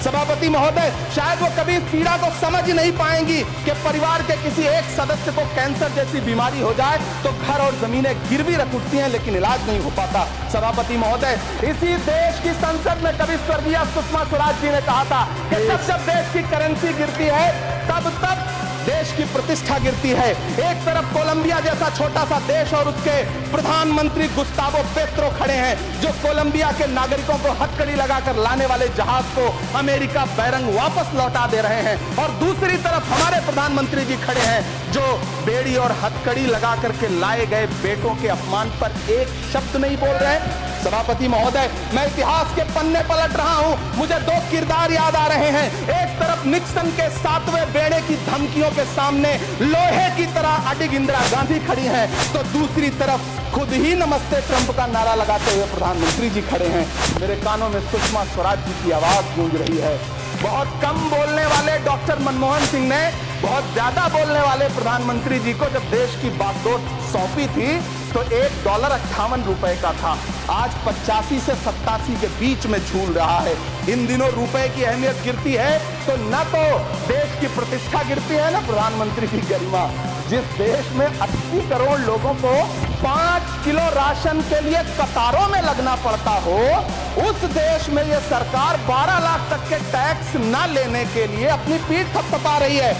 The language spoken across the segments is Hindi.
सभापति महोदय, शायद वो कभी इस पीड़ा को समझ नहीं पाएंगी कि परिवार के किसी एक सदस्य को कैंसर जैसी बीमारी हो जाए तो घर और जमीनें गिरवी रख उठती हैं, लेकिन इलाज नहीं हो पाता। सभापति महोदय, इसी देश की संसद में कभी स्वर्गीय सुषमा स्वराज जी ने कहा था कि जब देश की करेंसी गिरती है तब देश की प्रतिष्ठा गिरती है। एक तरफ कोलंबिया जैसा छोटा सा देश और उसके प्रधानमंत्री गुस्तावो पेट्रो खड़े हैं, जो कोलंबिया के नागरिकों को हथकड़ी लगाकर लाने वाले जहाज को अमेरिका बैरंग वापस लौटा दे रहे हैं, और दूसरी तरफ हमारे प्रधानमंत्री जी खड़े हैं जो बेड़ी और हथकड़ी लगा करके लाए गए बेटों के अपमान पर एक शब्द नहीं बोल रहे हैं। सभापति महोदय, मैं इतिहास के पन्ने पलट रहा हूं, मुझे दो किरदार याद आ रहे हैं। एक तरफ निक्सन के 7वें बेड़े की धमकियों के सामने लोहे की तरह अडिग इंदिरा गांधी खड़ी हैं, तो दूसरी तरफ खुद ही नमस्ते ट्रंप का नारा लगाते हुए प्रधानमंत्री जी खड़े हैं। मेरे कानों में सुषमा स्वराज जी की आवाज गूंज रही है। बहुत कम बोलने वाले डॉक्टर मनमोहन सिंह ने बहुत ज्यादा बोलने वाले प्रधानमंत्री जी को जब देश की बागडोर सौंपी थी तो $1.58 का था, आज 85 से 87 के बीच में झूल रहा है। इन दिनों रुपए की अहमियत गिरती है तो न तो देश की प्रतिष्ठा गिरती है, न प्रधानमंत्री की गरिमा। जिस देश में 80 करोड़ लोगों को 5 किलो राशन के लिए कतारों में लगना पड़ता हो, उस देश में यह सरकार 12 लाख तक के टैक्स न लेने के लिए अपनी पीठ थपथपा रही है।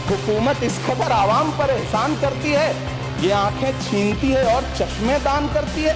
हुकूमत इस खबर आवाम पर एहसान करती है, ये आंखें छीनती है और चश्मे दान करती है।